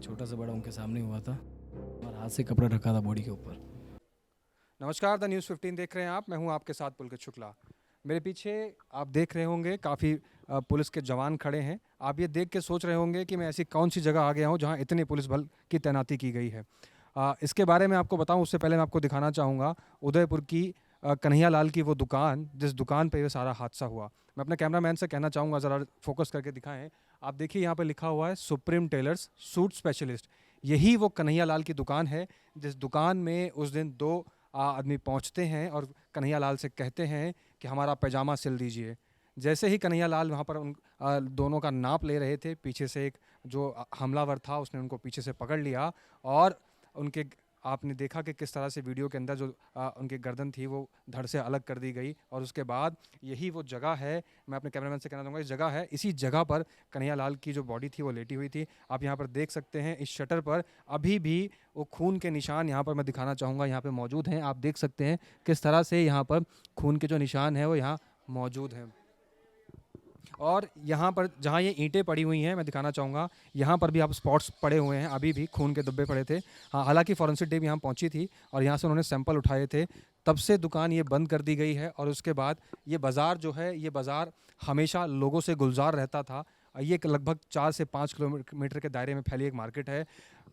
छोटा से बड़ा उनके सामने हुआ था और हाथ से कपड़ा रखा था बॉडी के ऊपर। नमस्कार, द न्यूज़ 15 देख रहे हैं आप। मैं हूं आपके साथ पुलकित शुक्ला। मेरे पीछे आप देख रहे होंगे काफ़ी पुलिस के जवान खड़े हैं। आप ये देख के सोच रहे होंगे कि मैं ऐसी कौन सी जगह आ गया हूं जहां इतने पुलिस बल की तैनाती की गई है। इसके बारे में आपको बताऊं उससे पहले मैं आपको दिखाना चाहूँगा उदयपुर की कन्हैया लाल की वो दुकान जिस दुकान पे ये सारा हादसा हुआ। मैं अपने कैमरामैन से कहना चाहूँगा ज़रा फोकस करके दिखाएं। आप देखिए यहाँ पे लिखा हुआ है सुप्रीम टेलर्स सूट स्पेशलिस्ट। यही वो कन्हैया लाल की दुकान है जिस दुकान में उस दिन दो आदमी पहुंचते हैं और कन्हैया लाल से कहते हैं कि हमारा पैजामा सिल दीजिए। जैसे ही कन्हैया लाल वहाँ पर उन दोनों का नाप ले रहे थे, पीछे से एक जो हमलावर था उसने उनको पीछे से पकड़ लिया और उनके आपने देखा कि किस तरह से वीडियो के अंदर जो उनकी गर्दन थी वो धड़ से अलग कर दी गई। और उसके बाद यही वो जगह है, मैं अपने कैमरामैन से कहना चाहूँगा इस जगह है, इसी जगह पर कन्हैया लाल की जो बॉडी थी वो लेटी हुई थी। आप यहाँ पर देख सकते हैं इस शटर पर अभी भी वो खून के निशान यहाँ पर मैं दिखाना चाहूँगा यहाँ पे मौजूद हैं। आप देख सकते हैं किस तरह से यहाँ पर खून के जो निशान हैं वो यहाँ मौजूद हैं। और यहाँ पर जहाँ ये ईंटें पड़ी हुई हैं मैं दिखाना चाहूँगा, यहाँ पर भी आप स्पॉट्स पड़े हुए हैं, अभी भी खून के धब्बे पड़े थे। हाँ, हालांकि फॉरेंसिक टीम यहाँ पहुँची थी और यहाँ से उन्होंने सैंपल उठाए थे। तब से दुकान ये बंद कर दी गई है और उसके बाद ये बाज़ार जो है ये बाज़ार हमेशा लोगों से गुलजार रहता था। ये एक लगभग 4 से 5 किलोमीटर के दायरे में फैली एक मार्केट है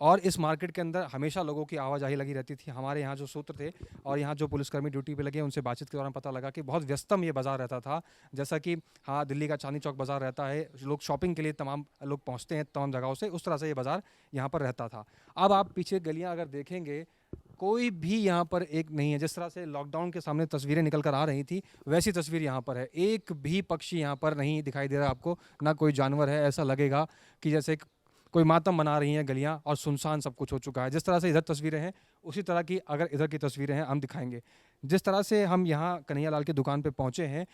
और इस मार्केट के अंदर हमेशा लोगों की आवाजाही लगी रहती थी। हमारे यहाँ जो सूत्र थे और यहाँ जो पुलिसकर्मी ड्यूटी पे लगे उनसे बातचीत के दौरान पता लगा कि बहुत व्यस्तम ये बाज़ार रहता था। जैसा कि हाँ, दिल्ली का चांदनी चौक बाज़ार रहता है, लोग शॉपिंग के लिए तमाम लोग पहुँचते हैं तमाम जगहों से, उस तरह से ये बाज़ार यहाँ पर रहता था। अब आप पीछे गलियाँ अगर देखेंगे कोई भी यहाँ पर एक नहीं है। जिस तरह से लॉकडाउन के सामने तस्वीरें निकल कर आ रही थी वैसी तस्वीर यहाँ पर है। एक भी पक्षी यहाँ पर नहीं दिखाई दे रहा आपको, ना कोई जानवर है। ऐसा लगेगा कि जैसे कोई मातम मना रही हैं गलियाँ और सुनसान सब कुछ हो चुका है। जिस तरह से इधर तस्वीरें हैं उसी तरह की अगर इधर की तस्वीरें हैं हम दिखाएंगे। जिस तरह से हम यहाँ कन्हैया लाल की दुकान पे पहुँचे हैं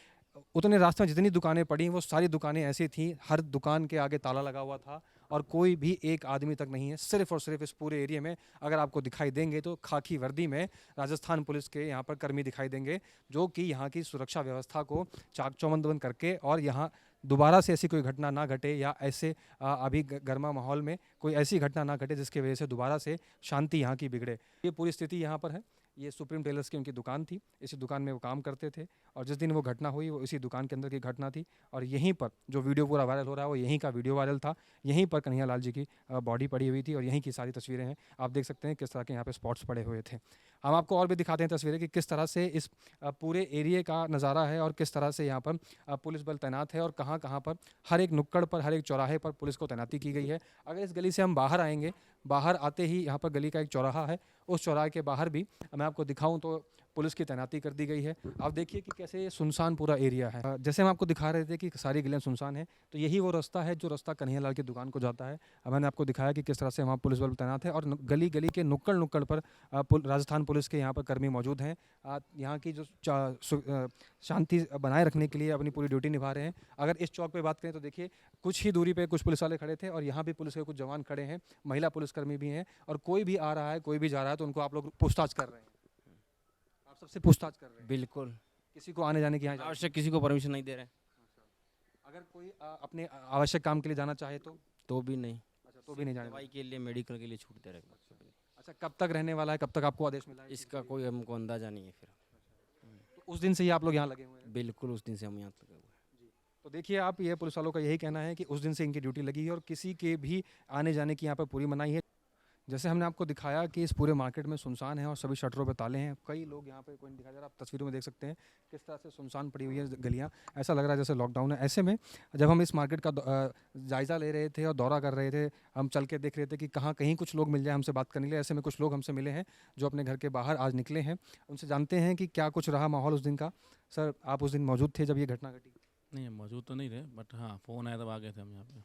उतने रास्ते में जितनी दुकानें पड़ी वो सारी दुकानें ऐसी थी, हर दुकान के आगे ताला लगा हुआ था और कोई भी एक आदमी तक नहीं है। सिर्फ और सिर्फ इस पूरे एरिया में अगर आपको दिखाई देंगे तो खाकी वर्दी में राजस्थान पुलिस के यहाँ पर कर्मी दिखाई देंगे जो कि यहाँ की सुरक्षा व्यवस्था को चाक चौबंद करके और यहाँ दोबारा से ऐसी कोई घटना ना घटे या ऐसे अभी गर्मा माहौल में कोई ऐसी घटना ना घटे जिसकी वजह से दोबारा से शांति यहाँ की बिगड़े। ये पूरी स्थिति यहाँ पर है। ये सुप्रीम टेलर्स की उनकी दुकान थी, इसी दुकान में वो काम करते थे और जिस दिन वो घटना हुई वो इसी दुकान के अंदर की घटना थी और यहीं पर जो वीडियो पूरा वायरल हो रहा है वो यहीं का वीडियो वायरल था। यहीं पर कन्हैया लाल जी की बॉडी पड़ी हुई थी और यहीं की सारी तस्वीरें हैं। आप देख सकते हैं किस तरह के यहाँ पे स्पॉट्स पड़े हुए थे। हम आपको और भी दिखाते हैं तस्वीरें कि किस तरह से इस पूरे एरिए का नज़ारा है और किस तरह से यहाँ पर पुलिस बल तैनात है और कहाँ कहाँ पर हर एक नुक्कड़ पर हर एक चौराहे पर पुलिस को तैनाती की गई है। अगर इस गली से हम बाहर आएंगे, बाहर आते ही यहाँ पर गली का एक चौराहा है, उस चौराहे के बाहर भी मैं आपको दिखाऊं तो पुलिस की तैनाती कर दी गई है। आप देखिए कि कैसे ये सुनसान पूरा एरिया है। जैसे हम आपको दिखा रहे थे कि सारी गलियां सुनसान है तो यही वो रास्ता है जो रास्ता कन्हैया लाल की दुकान को जाता है। अब मैंने आपको दिखाया कि किस तरह से वहाँ पुलिस बल तैनात है और गली गली के नुक्कड़ नुक्कड़ पर राजस्थान पुलिस के यहाँ पर कर्मी मौजूद हैं। यहाँ की जो शांति बनाए रखने के लिए अपनी पूरी ड्यूटी निभा रहे हैं। अगर इस चौक पर बात करें तो देखिए कुछ ही दूरी पर कुछ पुलिस वाले खड़े थे और यहाँ भी पुलिस के कुछ जवान खड़े हैं, महिला पुलिसकर्मी भी हैं और कोई भी आ रहा है कोई भी जा रहा है तो उनको आप लोग पूछताछ कर रहे हैं। आप सबसे पूछताछ कर रहे हैं? बिल्कुल। किसी को आने जाने की यहाँ आवश्यक किसी को परमिशन नहीं दे रहे अगर कोई अपने आवश्यक काम के लिए जाना चाहे तो भी नहीं। अच्छा तो भी नहीं जाने दवाई के लिए मेडिकल के लिए छूट दे रहे हैं। अच्छा कब तक रहने वाला है, कब तक आपको आदेश मिला है? इसका कोई हमको अंदाजा नहीं है फिर। तो उस दिन से ही आप लोग यहाँ लगे हुए हैं? बिल्कुल उस दिन से हम यहाँ लगे हुए हैं। तो देखिए आप, ये पुलिस वालों का यही कहना है कि उस दिन से इनकी ड्यूटी लगी है और किसी के भी आने जाने की यहाँ पर पूरी मनाही है। जैसे हमने आपको दिखाया कि इस पूरे मार्केट में सुनसान है और सभी शटरों पे ताले हैं, कई लोग यहाँ पे कोई नहीं दिखाई दे रहा। आप तस्वीरों में देख सकते हैं किस तरह से सुनसान पड़ी हुई है गलियाँ, ऐसा लग रहा है जैसे लॉकडाउन है। ऐसे में जब हम इस मार्केट का जायज़ा ले रहे थे और दौरा कर रहे थे, हम चल के देख रहे थे कि कहाँ कहीं कुछ लोग मिल जाए हमसे बात करने के लिए। ऐसे में कुछ लोग हमसे मिले हैं जो अपने घर के बाहर आज निकले हैं, उनसे जानते हैं कि क्या कुछ रहा माहौल उस दिन का। सर, आप उस दिन मौजूद थे जब ये घटना घटी? नहीं, हम मौजूद तो नहीं रहे, बट हाँ फ़ोन आया तब आ गए थे हम यहाँ पे।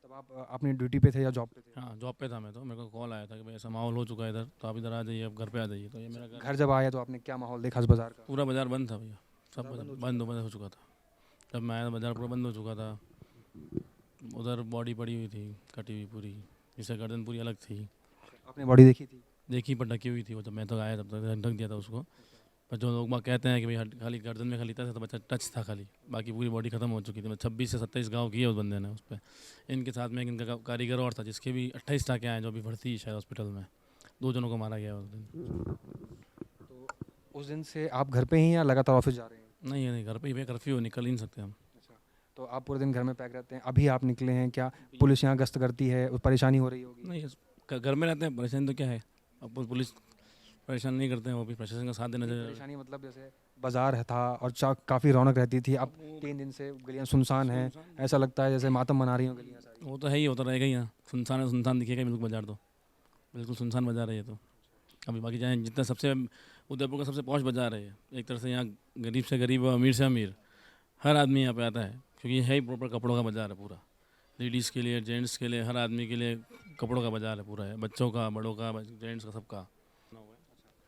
तब आप अपनी ड्यूटी पे थे या जॉब पे थे? हाँ, जॉब पे था मैं, तो मेरे को कॉल आया था कि भाई ऐसा माहौल हो चुका है इधर, तो आप इधर आ जाइए, अब घर पे आ जाइए। तो ये मेरा घर, घर जब आए तो आपने क्या माहौल देखा इस बाज़ार का? पूरा बाज़ार बंद था भैया, सब बाज़ार बंद हो बंद हो चुका था। जब मैं आया तो बाज़ार पूरा बंद हो चुका था। उधर बॉडी पड़ी हुई थी कटी हुई पूरी, जिससे गर्दन पूरी अलग थी। आपने बॉडी देखी थी? देखी पर ढकी हुई थी वो, जब मैं तो आया तब तक ढक दिया था उसको। पर जो लोग बाग कहते हैं कि भाई खाली गर्दन में खाली था तो बच्चा टच था खाली, बाकी पूरी बॉडी ख़त्म हो चुकी थी। 26 से 27 घाव किए उस बंदे ने उस पर। इनके साथ में इनका कारीगर और था जिसके भी 28 टाँके आए, जो भी भर्ती है शायद हॉस्पिटल में। 2 जनों को मारा गया उस दिन। तो उस दिन से आप घर पे ही या लगातार ऑफिस जा रहे हैं? नहीं घर पे ही, कर्फ्यू, निकल ही नहीं सकते हम। तो आप पूरे दिन घर में पैक रहते हैं, अभी आप निकले हैं, क्या पुलिस यहाँ गश्त करती है, परेशानी हो रही होगी? नहीं घर में रहते हैं, परेशानी तो क्या है, अब पुलिस परेशान नहीं करते हैं, वो भी प्रशासन का साथ देना चाहिए। परेशानी मतलब जैसे बाजार है था और काफ़ी रौनक रहती थी, अब 3 दिन से गलियाँ सुनसान हैं, ऐसा लगता है जैसे मातम मना रही हो गलियाँ सारी। वो तो है ही, होता रहेगा ही। यहाँ सुनसान है, सुनसान दिखेगा बिल्कुल बाजार, तो बिल्कुल सुनसान बाजार है ये तो। अभी बाकी चाहे जितना सबसे उदयपुर का सबसे पॉश बाजार है, एक तरह से यहाँ गरीब से गरीब और अमीर से अमीर हर आदमी यहाँ पे आता है, क्योंकि ये है ही प्रॉपर कपड़ों का बाजार है पूरा। लेडीज़ के लिए, जेंट्स के लिए, हर आदमी के लिए कपड़ों का बाजार है पूरा, है बच्चों का, बड़ों का, जेंट्स का, सबका।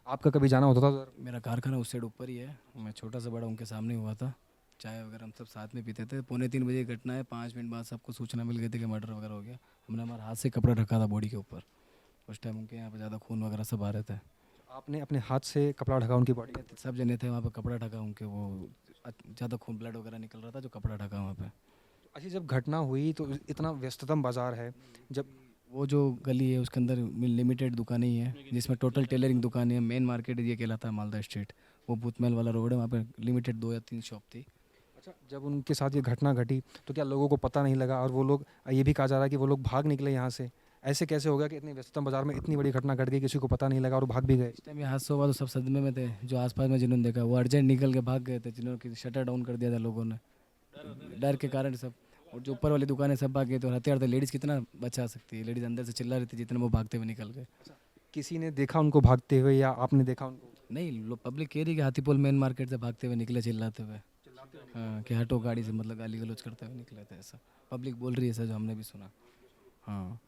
आपका कभी जाना होता था उधर? मेरा कारखाना उस साइड ऊपर ही है, मैं छोटा सा बड़ा उनके सामने हुआ था। चाय वगैरह हम सब साथ में पीते थे। 2:45 बजे की घटना है, 5 मिनट बाद सबको सूचना मिल गई थी कि मर्डर वगैरह हो गया। हमने हमारे हाथ से कपड़ा रखा था बॉडी के ऊपर, उस टाइम उनके यहाँ पे ज़्यादा खून वगैरह सब आ रहे थे। आपने अपने हाथ से कपड़ा ढका उनकी बॉडी? सब जने थे वहाँ पे, कपड़ा ढका उनके, वो ज़्यादा खून ब्लड वगैरह निकल रहा था जो कपड़ा ढका वहाँ पे। अच्छा, जब घटना हुई तो इतना व्यस्ततम बाजार है, जब वो जो गली है उसके अंदर लिमिटेड दुकानें ही है, जिसमें टोटल टेलरिंग दुकानें हैं। मेन मार्केट ये कहलाता है मालदा स्ट्रीट, वो भूतमहल वाला रोड है, वहाँ पे लिमिटेड 2 या 3 शॉप थी। अच्छा, जब उनके साथ ये घटना घटी तो क्या लोगों को पता नहीं लगा, और वो लोग, ये भी कहा जा रहा है कि वो लोग भाग निकले यहाँ से? ऐसे कैसे हो गया कि इतनी व्यस्ततम बाजार में इतनी बड़ी घटना घट गई, किसी को पता नहीं लगा और भाग भी गए? इस टाइम ये हादसा हुआ तो सब सदमे में थे। जो आसपास में जिन्होंने देखा वो अर्जेंट निकल के भाग गए थे, जिन्होंने शटर डाउन कर दिया था लोगों ने डर के कारण सब। और जो ऊपर वाली दुकानें सब भाग गए, तो हथियार थे, लेडीज़ कितना बचा सकती है, लेडीज़ अंदर से चिल्ला रही थी जितने वो भागते हुए निकल गए। किसी ने देखा उनको भागते हुए या आपने देखा उनको? नहीं, लोग पब्लिक कह रही कि हाथीपुल मेन मार्केट से भागते हुए निकले चिल्लाते हुए, हाँ, कि हटो गाड़ी से, मतलब गाली गलौज करते हुए निकले थे, ऐसा पब्लिक बोल रही है सर, जो हमने भी सुना। हाँ,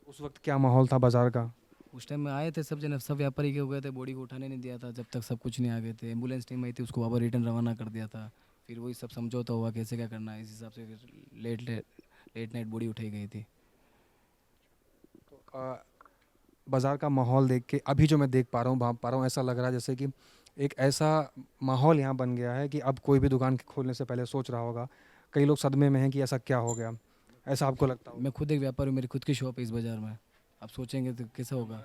उस वक्त क्या माहौल था बाजार का? उस टाइम में आए थे सब जने, सब व्यापारी के हो गए थे, बॉडी को उठाने नहीं दिया था जब तक सब कुछ नहीं आ गए थे। एम्बुलेंस टीम आई थी, उसको वापस रिटर्न रवाना कर दिया था। फिर वही सब समझौता हुआ कैसे क्या करना है, इस हिसाब से फिर लेट नाइट बॉडी उठाई गई थी। बाज़ार का माहौल देख के अभी जो मैं देख पा रहा हूँ ऐसा लग रहा है जैसे कि एक ऐसा माहौल यहाँ बन गया है कि अब कोई भी दुकान खोलने से पहले सोच रहा होगा। कई लोग सदमे में हैं कि ऐसा क्या हो गया, ऐसा आपको लगता हो? मैं खुद एक व्यापारी हूँ, मेरी खुद की शॉप है इस बाज़ार में। आप सोचेंगे तो कैसा होगा।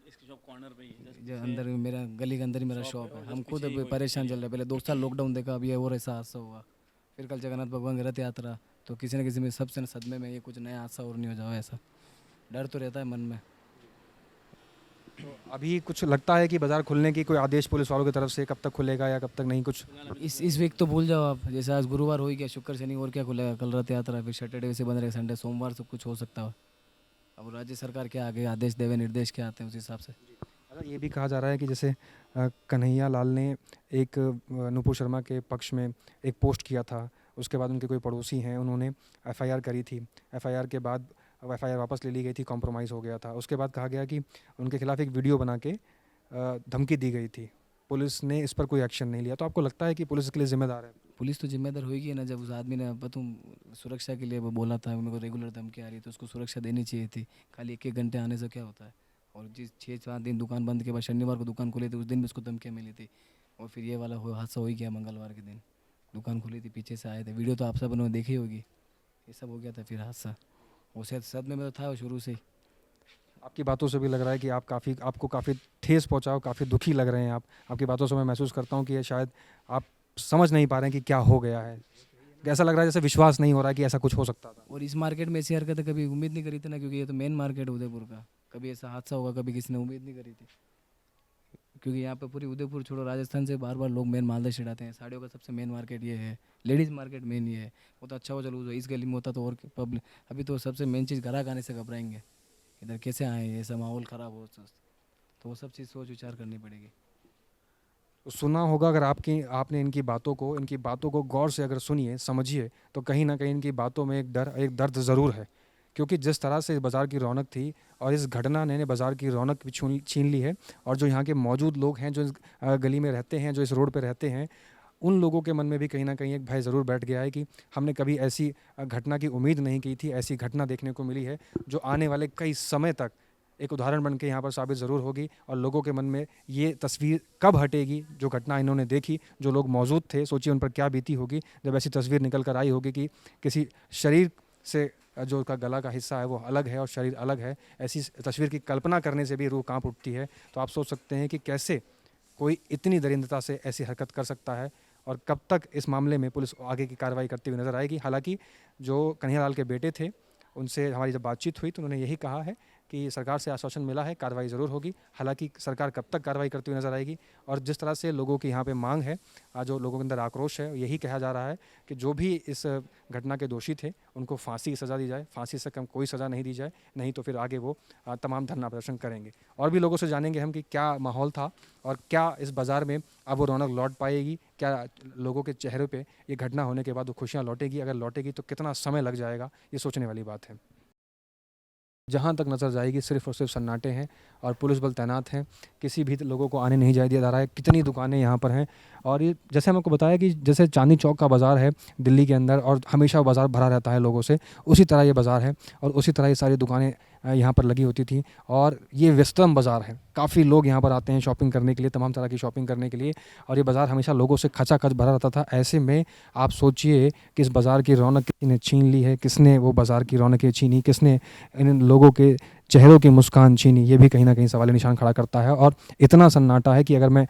इसकी शॉप कॉर्नर पे ही है, जो अंदर मेरा गली के अंदर ही मेरा शॉप है। हम खुद अभी परेशान चल रहे हैं। पहले 2 साल लॉकडाउन देखा, अभी और ऐसा हादसा हुआ। फिर कल जगन्नाथ भगवान की रथ यात्रा, तो किसी न किसी में सबसे सदमे में ये कुछ नया हादसा और नहीं हो जाए, ऐसा डर तो रहता है मन में। तो अभी कुछ लगता है कि बाज़ार खुलने की कोई आदेश पुलिस वालों की तरफ से, कब तक खुलेगा या कब तक नहीं कुछ? इस वीक तो भूल जाओ आप। जैसे आज गुरुवार हो ही गया, शुक्र शनि और क्या खुलेगा। कल रथ यात्रा, फिर सैटरडे से बंद रहेगा, संडे सोमवार सब कुछ हो सकता है। अब राज्य सरकार क्या आगे आदेश देवे, निर्देश क्या आते हैं उस हिसाब से। अच्छा, ये भी कहा जा रहा है कि जैसे कन्हैया लाल ने एक नुपुर शर्मा के पक्ष में एक पोस्ट किया था, उसके बाद उनके कोई पड़ोसी हैं, उन्होंने एफआईआर करी थी। एफआईआर के बाद एफआईआर वापस ले ली गई थी, कॉम्प्रोमाइज़ हो गया था। उसके बाद कहा गया कि उनके खिलाफ़ एक वीडियो बना के धमकी दी गई थी। पुलिस ने इस पर कोई एक्शन नहीं लिया, तो आपको लगता है कि पुलिस इसके लिए जिम्मेदार है? पुलिस तो जिम्मेदार होगी ना, जब उस आदमी ने तुम सुरक्षा के लिए वो बोला था, मेरे को रेगुलर धमकी आ रही है, तो उसको सुरक्षा देनी चाहिए थी। खाली 1-1 घंटे आने से क्या होता है। और जिस 6-7 दिन दुकान बंद के बाद शनिवार को दुकान खुली थी, उस दिन भी उसको धमकियाँ मिली थी। और फिर ये वाला हादसा हो ही गया। मंगलवार के दिन दुकान खुली थी, पीछे से आए थे, वीडियो तो आप सब ने देखी होगी। ये सब हो गया था फिर हादसा। वो शायद सदमे में तो था वो शुरू से ही। आपकी बातों से भी लग रहा है कि आपको काफ़ी ठेस पहुंचा हो, काफ़ी दुखी लग रहे हैं आप। आपकी बातों से मैं महसूस करता हूं कि ये शायद आप समझ नहीं पा रहे हैं कि क्या हो गया है। ऐसा लग रहा है जैसे विश्वास नहीं हो रहा है कि ऐसा कुछ हो सकता था। और इस मार्केट में ऐसी हरकतें कभी उम्मीद नहीं करी थी ना, क्योंकि ये तो मेन मार्केट है उदयपुर का। कभी ऐसा हादसा होगा कभी किसी ने उम्मीद नहीं करी थी, क्योंकि यहाँ पे पूरी उदयपुर छोड़ो, राजस्थान से बार बार लोग मेन मालदा छिड़ाते हैं। साड़ियों का सबसे मेन मार्केट ये है, लेडीज़ मार्केट मेन ये है। वो तो अच्छा हो चलो इस गली में होता तो और पब्लिक। अभी तो सबसे मेन चीज़ ग्राहक आने से घबराएंगे, इधर कैसे आए, ऐसा माहौल ख़राब हो, तो वो सब चीज़ सोच विचार करनी पड़ेगी। तो सुना होगा, अगर आपने इनकी बातों को गौर से अगर सुनिए, समझिए, तो कहीं ना कहीं इनकी बातों में एक दर्द ज़रूर है। क्योंकि जिस तरह से बाज़ार की रौनक थी और इस घटना ने बाज़ार की रौनक भी छीन ली है। और जो यहाँ के मौजूद लोग हैं, जो इस गली में रहते हैं, जो इस रोड पे रहते हैं, उन लोगों के मन में भी कहीं ना कहीं एक भय ज़रूर बैठ गया है कि हमने कभी ऐसी घटना की उम्मीद नहीं की थी। ऐसी घटना देखने को मिली है जो आने वाले कई समय तक एक उदाहरण बन के यहाँ पर साबित ज़रूर होगी और लोगों के मन में ये तस्वीर कब हटेगी, जो घटना इन्होंने देखी, जो लोग मौजूद थे, सोचिए उन पर क्या बीती होगी जब ऐसी तस्वीर निकल कर आई होगी कि किसी शरीर से जो उसका गला का हिस्सा है वो अलग है और शरीर अलग है। ऐसी तस्वीर की कल्पना करने से भी रूह कांप उठती है। तो आप सोच सकते हैं कि कैसे कोई इतनी दरिंदता से ऐसी हरकत कर सकता है और कब तक इस मामले में पुलिस आगे की कार्रवाई करती हुई नज़र आएगी। हालांकि जो कन्हैयालाल के बेटे थे उनसे हमारी जब बातचीत हुई तो उन्होंने यही कहा है कि सरकार से आश्वासन मिला है, कार्रवाई ज़रूर होगी। हालांकि सरकार कब तक कार्रवाई करती हुई नज़र आएगी और जिस तरह से लोगों की यहाँ पे मांग है, जो लोगों के अंदर आक्रोश है, यही कहा जा रहा है कि जो भी इस घटना के दोषी थे उनको फांसी की सज़ा दी जाए, फांसी से कम कोई सज़ा नहीं दी जाए, नहीं तो फिर आगे वो तमाम धरना प्रदर्शन करेंगे। और भी लोगों से जानेंगे हम कि क्या माहौल था और क्या इस बाज़ार में अब वो रौनक लौट पाएगी, क्या लोगों के चेहरे पे ये घटना होने के बाद वो खुशियाँ लौटेगी, अगर लौटेगी तो कितना समय लग जाएगा, ये सोचने वाली बात है। जहाँ तक नज़र जाएगी सिर्फ और सिर्फ सन्नाटे हैं और पुलिस बल तैनात हैं, किसी भी लोगों को आने नहीं जाए दिया जा रहा है। कितनी दुकानें यहाँ पर हैं और ये जैसे हम आपको बताया कि जैसे चांदनी चौक का बाज़ार है दिल्ली के अंदर और हमेशा बाज़ार भरा रहता है लोगों से, उसी तरह ये बाज़ार है और उसी तरह ये सारी दुकानें यहाँ पर लगी होती थी और ये व्यस्तम बाज़ार है। काफ़ी लोग यहाँ पर आते हैं शॉपिंग करने के लिए, तमाम तरह की शॉपिंग करने के लिए और ये बाज़ार हमेशा लोगों से खचाखच भरा रहता था। ऐसे में आप सोचिए कि इस बाज़ार की रौनक किसी ने छीन ली है, किसने वो बाज़ार की रौनकें छीनी, किसने इन लोगों के चेहरों की मुस्कान छीनी, ये भी कहीं ना कहीं सवाल निशान खड़ा करता है। और इतना सन्नाटा है कि अगर मैं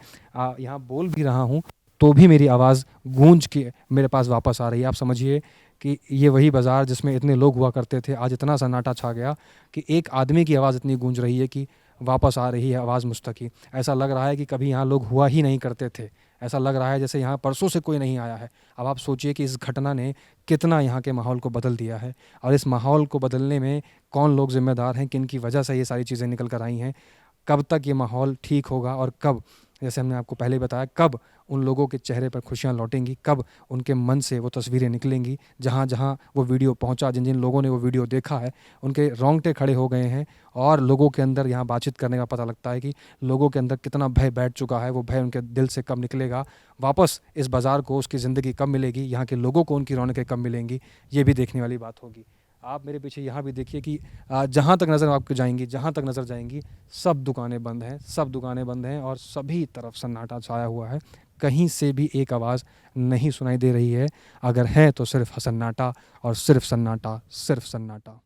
यहाँ बोल भी रहा हूँ तो भी मेरी आवाज़ गूंज के मेरे पास वापस आ रही है। आप समझिए कि ये वही बाज़ार जिसमें इतने लोग हुआ करते थे, आज इतना सन्नाटा छा गया कि एक आदमी की आवाज़ इतनी गूंज रही है कि वापस आ रही है आवाज़ मुझ तक ही। ऐसा लग रहा है कि कभी यहाँ लोग हुआ ही नहीं करते थे, ऐसा लग रहा है जैसे यहाँ परसों से कोई नहीं आया है। अब आप सोचिए कि इस घटना ने कितना यहाँ के माहौल को बदल दिया है और इस माहौल को बदलने में कौन लोग ज़िम्मेदार हैं, किन की वजह से ये सारी चीज़ें निकल कर आई हैं, कब तक ये माहौल ठीक होगा और कब, जैसे हमने आपको पहले बताया, कब उन लोगों के चेहरे पर खुशियाँ लौटेंगी, कब उनके मन से वो तस्वीरें निकलेंगी। जहाँ जहाँ वो वीडियो पहुँचा, जिन जिन लोगों ने वो वीडियो देखा है उनके रोंगटे खड़े हो गए हैं और लोगों के अंदर यहाँ बातचीत करने का पता लगता है कि लोगों के अंदर कितना भय बैठ चुका है। वो भय उनके दिल से कब निकलेगा, वापस इस बाज़ार को उसकी ज़िंदगी कब मिलेगी, यहाँ के लोगों को उनकी रौनकें कब मिलेंगी, ये भी देखने वाली बात होगी। आप मेरे पीछे यहाँ भी देखिए कि जहाँ तक नज़र आपको जाएंगी, जहाँ तक नज़र जाएंगी, सब दुकानें बंद हैं, सब दुकानें बंद हैं और सभी तरफ सन्नाटा छाया हुआ है। कहीं से भी एक आवाज़ नहीं सुनाई दे रही है, अगर है तो सिर्फ सन्नाटा और सिर्फ सन्नाटा, सिर्फ सन्नाटा।